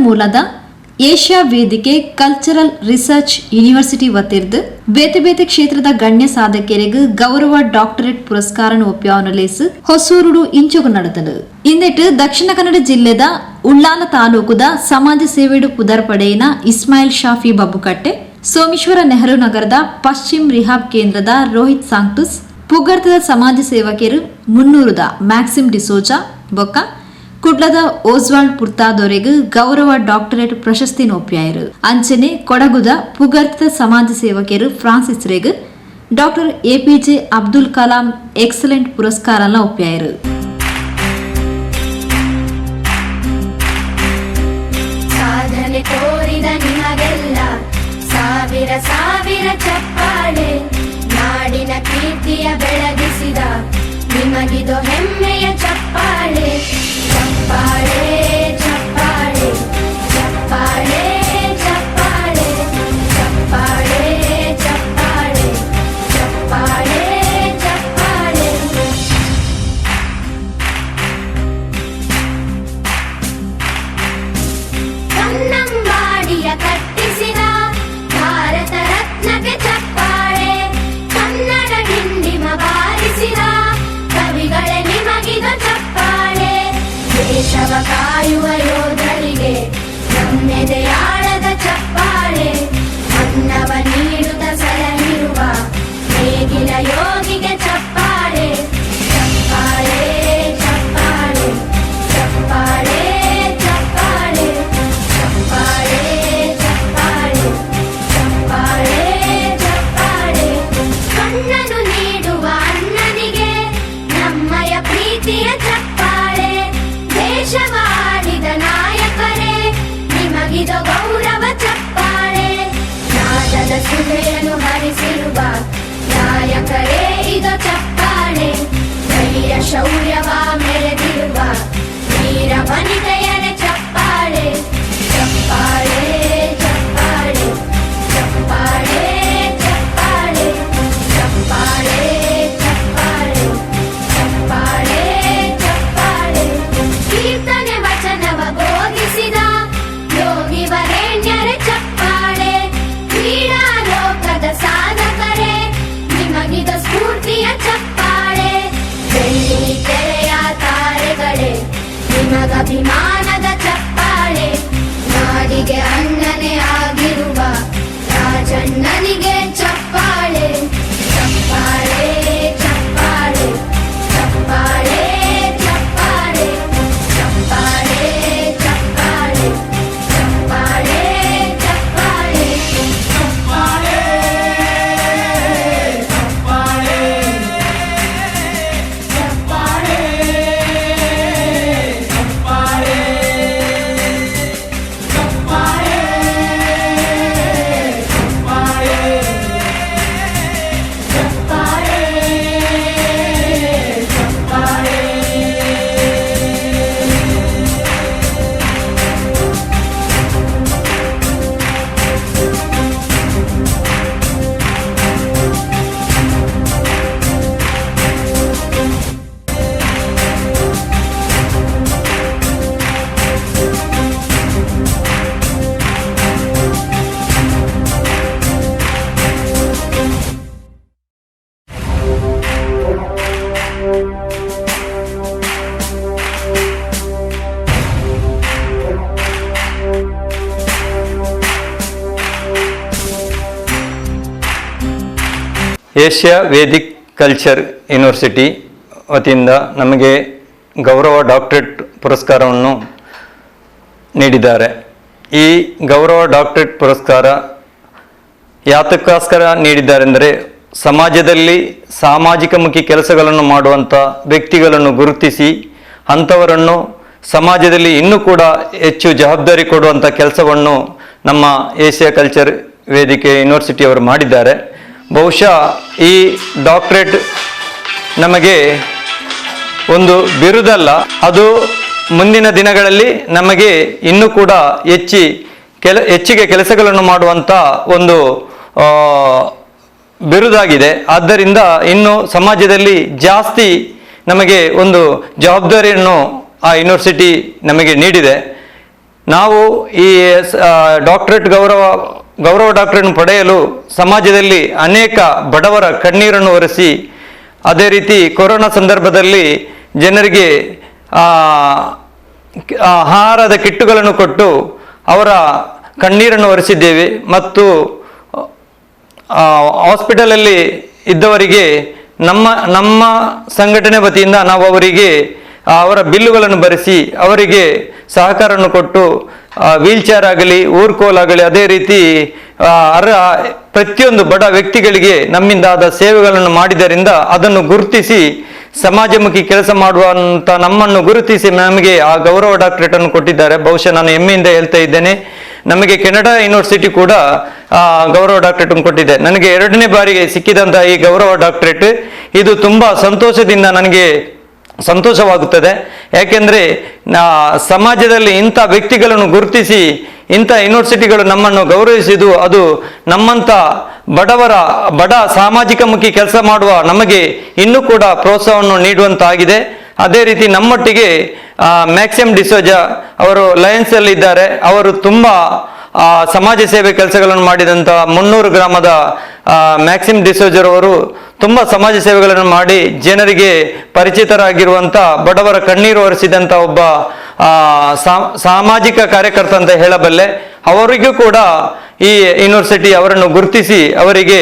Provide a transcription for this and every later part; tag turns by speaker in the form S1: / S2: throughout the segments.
S1: ಮೂಲದ ಏಷ್ಯಾ ವೇದಿಕೆ cultural research university ವತಿರ್ದು ಬೇತೆ ಬೇತೆ ಕ್ಷೇತ್ರದ ಗಣ್ಯ ಸಾಧಕರಿಗೆ ಗೌರವ ಡಾಕ್ಟರೇಟ್ ಪುರಸ್ಕಾರ ಒಪ್ಪಿಯಾವನಲೇಸು ಹೊಸೂರುಡು ಇಂಚುಗು ನಡೆದನು. ಇಂದಿಟ್ಟು ದಕ್ಷಿಣ ಕನ್ನಡ ಜಿಲ್ಲೆದ ಉಳ್ಳಾಲ ತಾಲೂಕುದ ಸಮಾಜ ಸೇವೆಡು ಪುದರ್ಪಡೆಯಿನ ಇಸ್ಮಾಯಿಲ್ ಶಾಫಿ ಬಬ್ಬುಕಟ್ಟೆ, ಸೋಮೇಶ್ವರ ನೆಹರು ನಗರದ ಪಶ್ಚಿಮ ರಿಹಾಬ್ ಕೇಂದ್ರದ ರೋಹಿತ್ ಸಾಂಕ್ಟುಸ್, ಪುಗರ್ತದ ಸಮಾಜ ಸೇವಕರು ಮುನ್ನೂರುದ ಮ್ಯಾಕ್ಸಿಮ್ ಡಿಸೋಜಾ ಬೊಕ್ಕ ಕುಡ್ಲದ ಓಸ್ವಾಲ್ಡ್ ಪುರ್ತಾದವರೆಗೂ ಗೌರವ ಡಾಕ್ಟರೇಟ್ ಪ್ರಶಸ್ತಿ ಒಪ್ಪಿಯಾರು. ಅಂಚನೆ ಕೊಡಗುದ ಪುಗರ್ತದ ಸಮಾಜ ಸೇವಕರು ಫ್ರಾನ್ಸಿಸ್ ರೆಗ್ doctor APJ Abdul Kalam excellent ಪುರಸ್ಕಾರ ಒಪ್ಪಿಯಾರು.
S2: ಸಾಧನೆ ತೋರಿದ ನಿಮಗೆಲ್ಲ ಸಾವಿರ ಸಾವಿರ ಚಪ್ಪಾಳೆ, ನಾಡಿನ ಕೀರ್ತಿಯ ಬೆಳಗಿಸಿದ ನಿಮಗಿದು ಹೆಮ್ಮೆಯ ಚಪ್ಪಾಳೆ. ಚಪ್ಪಾಳೆ ಚಪ್ಪಾಳೆ ಚಪ್ಪಾಳೆ ಚಪ್ಪಾಳೆ ಚಪ್ಪಾಳೆ ಚಪ್ಪಾಳೆ ಚಪ್ಪಾಳೆ ಚಪ್ಪಾಳೆ. ಕನ್ನಂಬಾಡಿಯ ಕಟ್ಟಿಸಿದ ಭಾರತ ರತ್ನಕ್ಕೆ ಚಪ್ಪಾಳೆ, ಕನ್ನಡ ಡಿಂಡಿಮ ಬಾರಿಸಿದ ಕವಿಗಳೇ ನಿಮಗಿದು ಚಪ್ಪಾಳೆ. ದೇಶವ ಕಾಯುವ ಯೋಧರಿಗೆ ನಮ್ಮೆದೆಯಾಳದ ಚಪ್ಪಾಳೆ, ಅನ್ನವ ನೀಡುತ್ತ ಸಲಹಿರುವ ನೇಗಿಲ ಯೋಗಿಗೆ ಚಪ್ಪಾಳೆ. ಚಪ್ಪಾಳೆ ಚಪ್ಪಾಳೆ ಚಪ್ಪಾಳೆ ಚಪ್ಪಾಳೆ ಚಪ್ಪಾಳೆ ಚಪ್ಪಾಳೆ ಚಪ್ಪಾಳೆ ಚಪ್ಪಾಳೆ. ಕಣ್ಣನು ನೀಡುವ ಅಣ್ಣನಿಗೆ ನಮ್ಮಯ ಪ್ರೀತಿಯ ಚಪ್ಪಾಳೆ, ದೇಶವಾಡಿದ ನಾಯಕರೇ ನಿಮಗಿದು ಗೌರವ ಚಪ್ಪಾಳೆ. ನಾದದ ಸುಧೆಯನ್ನು ಹರಿಸಿರುವ ನಾಯಕರೇ ಇದು ಚಪ್ಪಾಳೆ, ಧೈರ್ಯ ಶೌರ್ಯವ ಮೆರೆದಿರುವ ವೀರ ವನಿತೆಯರೇ ಚಪ್ಪಾಳೆ. ಚಪ್ಪಾಳೆ ಚಪ್ಪಾಳೆ ಚಪ್ಪಾಳೆ ಚಪ್ಪಾಳೆ ಚಪ್ಪಾಳೆ ಚಪ್ಪಾಳೆ ಚಪ್ಪಾಳೆ ಚಪ್ಪಾಳೆ. ಕೀರ್ತನೆ ವಚನವ ಬೋಧಿಸಿದ ಯೋಗಿ ವರೇಣ್ಯರೇ ಚಪ್ಪಾಳೆ, ಕ್ರೀಡಾ ಲೋಕದ ಸಾಧಕರೇ ನಿಮಗಿದ ಸ್ಫೂರ್ತಿಯ ಚಪ್ಪಾಳೆ. ಬೆಳ್ಳಿ ತೆರೆಯ ತಾರೆಗಳೇ ನಿಮಗಭಿಮಾನದ ಚಪ್ಪಾಳೆ, ನಾಡಿಗೆ ಅಣ್ಣನೇ ಆಗಿರುವ ರಾಜಣ್ಣನಿಗೆ ಚಪ್ಪಾಳೆ. ಚಪ್ಪಾಳೆ ಚಪ್ಪಾಳೆ ಚಪ್ಪಾಳೆ ಚಪ್ಪಾಳೆ ಚಪ್ಪಾಳೆ ಚಪ್ಪಾಳೆ ಚಪ್ಪಾಳೆ ಚಪ್ಪಾಳೆ ಚಪ್ಪಾಳೆ ಚಪ್ಪಾಳೆ
S3: ಏಷ್ಯಾ ವೇದಿಕ್ ಕಲ್ಚರ್ ಯೂನಿವರ್ಸಿಟಿ ವತಿಯಿಂದ ನಮಗೆ ಗೌರವ ಡಾಕ್ಟರೇಟ್ ಪುರಸ್ಕಾರವನ್ನು ನೀಡಿದ್ದಾರೆ. ಈ ಗೌರವ ಡಾಕ್ಟರೇಟ್ ಪುರಸ್ಕಾರ ಯಾತಕ್ಕೋಸ್ಕರ ನೀಡಿದ್ದಾರೆಂದರೆ ಸಮಾಜದಲ್ಲಿ ಸಾಮಾಜಿಕಮುಖಿ ಕೆಲಸಗಳನ್ನು ಮಾಡುವಂಥ ವ್ಯಕ್ತಿಗಳನ್ನು ಗುರುತಿಸಿ ಅಂಥವರನ್ನು ಸಮಾಜದಲ್ಲಿ ಇನ್ನೂ ಕೂಡ ಹೆಚ್ಚು ಜವಾಬ್ದಾರಿ ಕೊಡುವಂಥ ಕೆಲಸವನ್ನು ನಮ್ಮ ಏಷ್ಯಾ ಕಲ್ಚರ್ ವೇದಿಕೆ ಯೂನಿವರ್ಸಿಟಿಯವರು ಮಾಡಿದ್ದಾರೆ. ಬಹುಶಃ ಈ ಡಾಕ್ಟರೇಟ್ ನಮಗೆ ಒಂದು ಬಿರುದಲ್ಲ, ಅದು ಮುಂದಿನ ದಿನಗಳಲ್ಲಿ ನಮಗೆ ಇನ್ನೂ ಕೂಡ ಹೆಚ್ಚಿಗೆ ಕೆಲಸಗಳನ್ನು ಮಾಡುವಂಥ ಒಂದು ಬಿರುದಾಗಿದೆ. ಆದ್ದರಿಂದ ಇನ್ನು ಸಮಾಜದಲ್ಲಿ ಜಾಸ್ತಿ ನಮಗೆ ಒಂದು ಜವಾಬ್ದಾರಿಯನ್ನು ಆ ಯೂನಿವರ್ಸಿಟಿ ನಮಗೆ ನೀಡಿದೆ. ನಾವು ಈ ಡಾಕ್ಟರೇಟ್ ಗೌರವ ಡಾಕ್ಟರೇಟ್ ಪಡೆಯಲು ಸಮಾಜದಲ್ಲಿ ಅನೇಕ ಬಡವರ ಕಣ್ಣೀರನ್ನು ಒರೆಸಿ, ಅದೇ ರೀತಿ ಕೊರೋನಾ ಸಂದರ್ಭದಲ್ಲಿ ಜನರಿಗೆ ಆಹಾರದ ಕಿಟ್ಟುಗಳನ್ನು ಕೊಟ್ಟು ಅವರ ಕಣ್ಣೀರನ್ನು ಒರೆಸಿದ್ದೇವೆ. ಮತ್ತು ಹಾಸ್ಪಿಟಲಲ್ಲಿ ಇದ್ದವರಿಗೆ ನಮ್ಮ ಸಂಘಟನೆ ವತಿಯಿಂದ ನಾವು ಅವರಿಗೆ ಅವರ ಬಿಲ್ಲುಗಳನ್ನು ಭರಿಸಿ ಅವರಿಗೆ ಸಹಕಾರವನ್ನು ಕೊಟ್ಟು ವೀಲ್ ಚೇರ್ ಆಗಲಿ, ಊರ್ಕೋಲಾಗಲಿ, ಅದೇ ರೀತಿ ಪ್ರತಿಯೊಂದು ಬಡ ವ್ಯಕ್ತಿಗಳಿಗೆ ನಮ್ಮಿಂದ ಆದ ಸೇವೆಗಳನ್ನು ಮಾಡಿದ್ದರಿಂದ ಅದನ್ನು ಗುರುತಿಸಿ ಸಮಾಜಮುಖಿ ಕೆಲಸ ಮಾಡುವಂತ ನಮ್ಮನ್ನು ಗುರುತಿಸಿ ನಮಗೆ ಆ ಗೌರವ ಡಾಕ್ಟರೇಟ್ ಅನ್ನು ಕೊಟ್ಟಿದ್ದಾರೆ. ಬಹುಶಃ ನಾನು ಹೆಮ್ಮೆಯಿಂದ ಹೇಳ್ತಾ ಇದ್ದೇನೆ. ನಮಗೆ ಕೆನಡಾ ಯೂನಿವರ್ಸಿಟಿ ಕೂಡ ಗೌರವ ಡಾಕ್ಟರೇಟ್ ಕೊಟ್ಟಿದೆ. ನನಗೆ 2ನೇ ಬಾರಿಗೆ ಸಿಕ್ಕಿದಂತಹ ಈ ಗೌರವ ಡಾಕ್ಟರೇಟ್ ಇದು ತುಂಬಾ ಸಂತೋಷದಿಂದ ನನಗೆ ಸಂತೋಷವಾಗುತ್ತದೆ. ಯಾಕೆಂದ್ರೆ ಸಮಾಜದಲ್ಲಿ ಇಂಥ ವ್ಯಕ್ತಿಗಳನ್ನು ಗುರುತಿಸಿ ಇಂಥ ಯೂನಿವರ್ಸಿಟಿಗಳು ನಮ್ಮನ್ನು ಗೌರವಿಸಿದ್ದು ಅದು ನಮ್ಮಂಥ ಬಡ ಸಾಮಾಜಿಕ ಮುಖಿ ಕೆಲಸ ಮಾಡುವ ನಮಗೆ ಇನ್ನೂ ಕೂಡ ಪ್ರೋತ್ಸಾಹವನ್ನು ನೀಡುವಂತಾಗಿದೆ. ಅದೇ ರೀತಿ ನಮ್ಮೊಟ್ಟಿಗೆ ಮ್ಯಾಕ್ಸಿಮ್ ಡಿಸೋಜಾ ಅವರು ಲಯನ್ಸ್ ಅಲ್ಲಿ ಇದ್ದಾರೆ. ಅವರು ತುಂಬಾ ಸಮಾಜ ಸೇವೆ ಕೆಲಸಗಳನ್ನು ಮಾಡಿದಂಥ 300 ಗ್ರಾಮದ ಮ್ಯಾಕ್ಸಿಮ್ ಡಿಸೋಜರವರು ತುಂಬಾ ಸಮಾಜ ಸೇವೆಗಳನ್ನು ಮಾಡಿ ಜನರಿಗೆ ಪರಿಚಿತರಾಗಿರುವಂಥ ಬಡವರ ಕಣ್ಣೀರು ಒರೆಸಿದಂಥ ಒಬ್ಬ ಸಾಮಾಜಿಕ ಕಾರ್ಯಕರ್ತ ಅಂತ ಹೇಳಬಲ್ಲೆ. ಅವರಿಗೂ ಕೂಡ ಈ ಯೂನಿವರ್ಸಿಟಿ ಅವರನ್ನು ಗುರುತಿಸಿ ಅವರಿಗೆ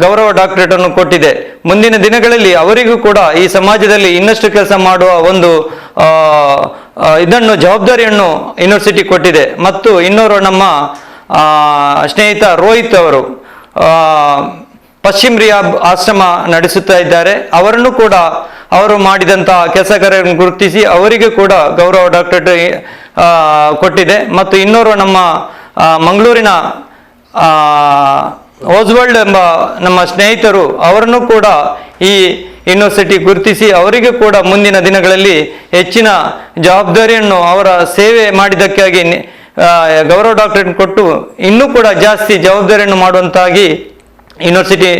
S3: ಗೌರವ ಡಾಕ್ಟರೇಟ್ ಅನ್ನು ಕೊಟ್ಟಿದೆ. ಮುಂದಿನ ದಿನಗಳಲ್ಲಿ ಅವರಿಗೂ ಕೂಡ ಈ ಸಮಾಜದಲ್ಲಿ ಇನ್ನಷ್ಟು ಕೆಲಸ ಮಾಡುವ ಒಂದು ಇದನ್ನು ಜವಾಬ್ದಾರಿಯನ್ನು ಯೂನಿವರ್ಸಿಟಿ ಕೊಟ್ಟಿದೆ. ಮತ್ತು ಇನ್ನೋರು ನಮ್ಮ ಸ್ನೇಹಿತ ರೋಹಿತ್ ಅವರು ಪಶ್ಚಿಮ ರಿಯಾಬ್ ಆಶ್ರಮ ನಡೆಸುತ್ತಾ ಇದ್ದಾರೆ. ಅವರನ್ನು ಕೂಡ ಅವರು ಮಾಡಿದಂತಹ ಕೆಲಸ ಕಾರ್ಯಗಳನ್ನು ಗುರುತಿಸಿ ಅವರಿಗೂ ಕೂಡ ಗೌರವ ಡಾಕ್ಟರೇಟ್ ಕೊಟ್ಟಿದೆ. ಮತ್ತು ಇನ್ನೋರು ನಮ್ಮ ಮಂಗಳೂರಿನ ಓಸ್ವರ್ಲ್ಡ್ ಎಂಬ ನಮ್ಮ ಸ್ನೇಹಿತರು ಅವರನ್ನು ಕೂಡ ಈ ಯೂನಿವರ್ಸಿಟಿ ಗುರುತಿಸಿ ಅವರಿಗೂ ಕೂಡ ಮುಂದಿನ ದಿನಗಳಲ್ಲಿ ಹೆಚ್ಚಿನ ಜವಾಬ್ದಾರಿಯನ್ನು ಅವರ ಸೇವೆ ಮಾಡಿದ್ದಕ್ಕಾಗಿ ಗೌರವ ಡಾಕ್ಟರೇಟ್ ಕೊಟ್ಟು ಇನ್ನೂ ಕೂಡ ಜಾಸ್ತಿ ಜವಾಬ್ದಾರಿಯನ್ನು ಮಾಡುವಂತಾಗಿ ಯೂನಿವರ್ಸಿಟಿ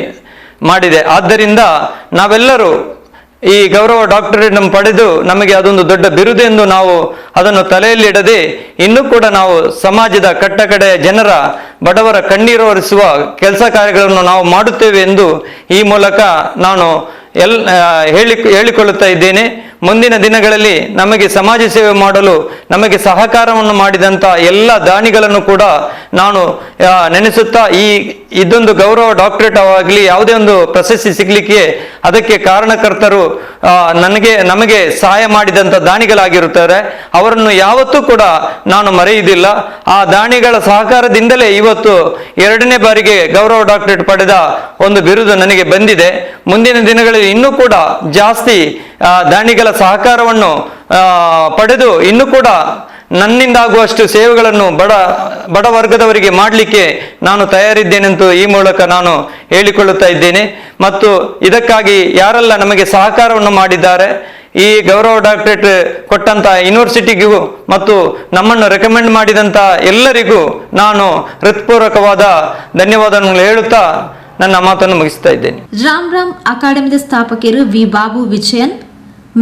S3: ಮಾಡಿದೆ. ಆದ್ದರಿಂದ ನಾವೆಲ್ಲರೂ ಈ ಗೌರವ ಡಾಕ್ಟರೇಟ್ ಪಡೆದು ನಮಗೆ ಅದೊಂದು ದೊಡ್ಡ ಬಿರುದು ಎಂದು ನಾವು ಅದನ್ನು ತಲೆಯಲ್ಲಿಡದೆ ಇನ್ನೂ ಕೂಡ ನಾವು ಸಮಾಜದ ಕಟ್ಟಕಡೆಯ ಜನರ ಬಡವರ ಕಣ್ಣೀರು ಒರೆಸುವ ಕೆಲಸ ಕಾರ್ಯಗಳನ್ನು ನಾವು ಮಾಡುತ್ತೇವೆ ಎಂದು ಈ ಮೂಲಕ ನಾನು ಹೇಳಿಕೊಳ್ಳುತ್ತಾ ಇದ್ದೇನೆ. ಮುಂದಿನ ದಿನಗಳಲ್ಲಿ ನಮಗೆ ಸಮಾಜ ಸೇವೆ ಮಾಡಲು ನಮಗೆ ಸಹಕಾರವನ್ನು ಮಾಡಿದಂಥ ಎಲ್ಲ ದಾನಿಗಳನ್ನು ಕೂಡ ನಾನು ನೆನೆಸುತ್ತಾ ಇದೊಂದು ಗೌರವ ಡಾಕ್ಟರೇಟ್ ಆಗಲಿ ಯಾವುದೇ ಒಂದು ಪ್ರಶಸ್ತಿ ಸಿಗಲಿಕ್ಕೆ ಅದಕ್ಕೆ ಕಾರಣಕರ್ತರು ನಮಗೆ ಸಹಾಯ ಮಾಡಿದಂಥ ದಾನಿಗಳಾಗಿರುತ್ತಾರೆ. ಅವರನ್ನು ಯಾವತ್ತೂ ಕೂಡ ನಾನು ಮರೆಯುವುದಿಲ್ಲ. ಆ ದಾನಿಗಳ ಸಹಕಾರದಿಂದಲೇ ಇವತ್ತು 2ನೇ ಬಾರಿಗೆ ಗೌರವ ಡಾಕ್ಟರೇಟ್ ಪಡೆದ ಒಂದು ಬಿರುದು ನನಗೆ ಬಂದಿದೆ. ಮುಂದಿನ ದಿನಗಳಲ್ಲಿ ಇನ್ನೂ ಕೂಡ ಜಾಸ್ತಿ ದಾನಿಗಳ ಸಹಕಾರವನ್ನು ಪಡೆದು ಇನ್ನೂ ಕೂಡ ನನ್ನಿಂದಾಗುವಷ್ಟು ಸೇವೆಗಳನ್ನು ಬಡ ವರ್ಗದವರಿಗೆ ಮಾಡಲಿಕ್ಕೆ ನಾನು ತಯಾರಿದ್ದೇನೆಂದು ಈ ಮೂಲಕ ನಾನು ಹೇಳಿಕೊಳ್ಳುತ್ತಾ ಇದ್ದೇನೆ. ಮತ್ತು ಇದಕ್ಕಾಗಿ ಯಾರೆಲ್ಲ ನಮಗೆ ಸಹಕಾರವನ್ನು ಮಾಡಿದ್ದಾರೆ, ಈ ಗೌರವ ಡಾಕ್ಟರೇಟ್ ಕೊಟ್ಟಂತ ಯೂನಿವರ್ಸಿಟಿಗೂ ಮತ್ತು ನಮ್ಮನ್ನು ರೆಕಮೆಂಡ್ ಮಾಡಿದಂತ ಎಲ್ಲರಿಗೂ ನಾನು ಹೃತ್ಪೂರ್ವಕವಾದ ಧನ್ಯವಾದಗಳನ್ನು ಹೇಳುತ್ತಾ ನನ್ನ ಮಾತನ್ನು ಮುಗಿಸ್ತಾ ಇದ್ದೇನೆ.
S1: ರಾಮ್ ಅಕಾಡೆಮಿದ ಸ್ಥಾಪಕರು V Babu Vijayan,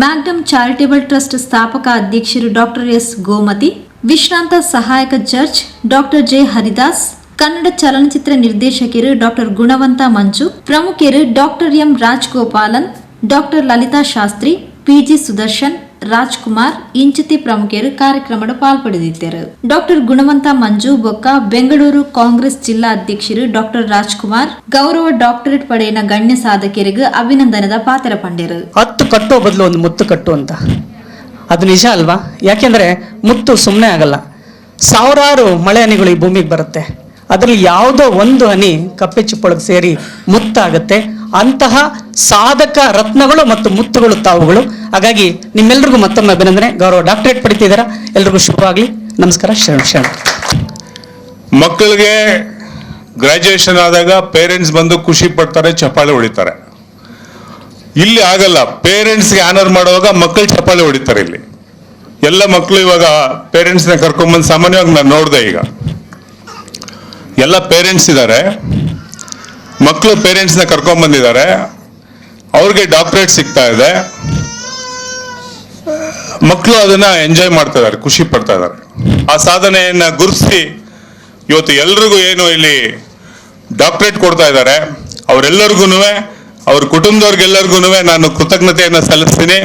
S1: Magnum charitable trust ಸ್ಥಾಪಕ ಅಧ್ಯಕ್ಷರು ಡಾಕ್ಟರ್ ಎಸ್ ಗೋಮತಿ, ವಿಶ್ರಾಂತ ಸಹಾಯಕ judge doctor J Haridas, Kannada ಚಲನಚಿತ್ರ ನಿರ್ದೇಶಕರು ಡಾಕ್ಟರ್ ಗುಣವಂತ ಮಂಜು, ಪ್ರಮುಖರು doctor M Rajgopalan, doctor Lalitha Shastri, PG Sudarshan, Rajkumar ಇಂಚಿತಿ ಪ್ರಮುಖರು ಕಾರ್ಯಕ್ರಮದ ಪಾಲ್ಪಡೆದಿದ್ದರು. ಡಾಕ್ಟರ್ ಗುಣವಂತ ಮಂಜು ಬೊಕ್ಕ ಬೆಂಗಳೂರು ಕಾಂಗ್ರೆಸ್ ಜಿಲ್ಲಾ ಅಧ್ಯಕ್ಷರು ಡಾಕ್ಟರ್ ರಾಜ್ಕುಮಾರ್ ಗೌರವ ಡಾಕ್ಟರೇಟ್ ಪಡೆಯನ ಗಣ್ಯ ಸಾಧಕರಿಗೆ ಅಭಿನಂದನದ ಪಾತ್ರ ಪಂಡಿರು.
S4: 10 ಕಟ್ಟೋ ಬದಲು ಒಂದು ಮುತ್ತು ಕಟ್ಟು ಅಂತ, ಅದು ನಿಜ ಅಲ್ವಾ? ಯಾಕೆಂದ್ರೆ ಮುತ್ತು ಸುಮ್ಮನೆ ಆಗಲ್ಲ. ಸಾವಿರಾರು ಮಳೆ ಹನಿಗಳು ಈ ಭೂಮಿಗೆ ಬರುತ್ತೆ, ಅದರಲ್ಲಿ ಯಾವುದೋ ಒಂದು ಹನಿ ಕಪ್ಪೆ ಚಿಪ್ಪೊಳಗೆ ಸೇರಿ ಮುತ್ತಾಗುತ್ತೆ. ಅಂತಹ ಸಾಧಕ ರತ್ನಗಳು ಮತ್ತು ಮುತ್ತುಗಳು ತಾವುಗಳು. ಹಾಗಾಗಿ ನಿಮ್ಮೆಲ್ರಿಗೂ ಮತ್ತೊಮ್ಮೆ ಅಭಿನಂದನೆ. ಗೌರವ ಡಾಕ್ಟರೇಟ್ ಪಡಿತಿದ್ದೀರಾ, ಎಲ್ರಿಗೂ ಶುಭವಾಗಲಿ. ನಮಸ್ಕಾರ. ಶರಣ.
S5: ಮಕ್ಕಳಿಗೆ ಗ್ರಾಜುಯೇಷನ್ ಆದಾಗ ಪೇರೆಂಟ್ಸ್ ಬಂದು ಖುಷಿ ಪಡ್ತಾರೆ, ಚಪ್ಪಾಳೆ ಹೊಡಿತಾರೆ. ಇಲ್ಲಿ ಆಗಲ್ಲ. ಪೇರೆಂಟ್ಸ್ಗೆ ಆನರ್ ಮಾಡುವಾಗ ಮಕ್ಕಳು ಚಪ್ಪಾಳೆ ಹೊಡಿತಾರೆ. ಇಲ್ಲಿ ಎಲ್ಲ ಮಕ್ಕಳು ಇವಾಗ ಪೇರೆಂಟ್ಸ್ನ ಕರ್ಕೊಂಡ್ಬಂದು ಸಾಮಾನ್ಯವಾಗಿ ನಾನು ನೋಡಿದೆ. ಈಗ ಎಲ್ಲ ಪೇರೆಂಟ್ಸ್ ಇದ್ದಾರೆ, ಮಕ್ಕಳು ಪೇರೆಂಟ್ಸ್ನ ಕರ್ಕೊಂಡ್ಬಂದಿದ್ದಾರೆ, ಅವ್ರಿಗೆ ಡಾಕ್ಟರೇಟ್ ಸಿಗ್ತಾ ಇದೆ. ಮಕ್ಕಳು ಅದನ್ನ ಎಂಜಾಯ್ ಮಾಡ್ತಾ ಇದ್ದಾರೆ, ಖುಷಿ ಪಡ್ತಾ ಇದ್ದಾರೆ. ಆ ಸಾಧನೆಯನ್ನ ಗುರುತಿಸಿ ಇವತ್ತು ಎಲ್ರಿಗೂ ಏನು ಇಲ್ಲಿ ಡಾಕ್ಟರೇಟ್ ಕೊಡ್ತಾ ಇದ್ದಾರೆ, ಅವರೆಲ್ಲರಿಗೂ ಅವ್ರ ಕುಟುಂಬದವ್ರಿಗೆಲ್ಲರಿಗೂ ನಾನು ಕೃತಜ್ಞತೆಯನ್ನು ಸಲ್ಲಿಸ್ತೀನಿ.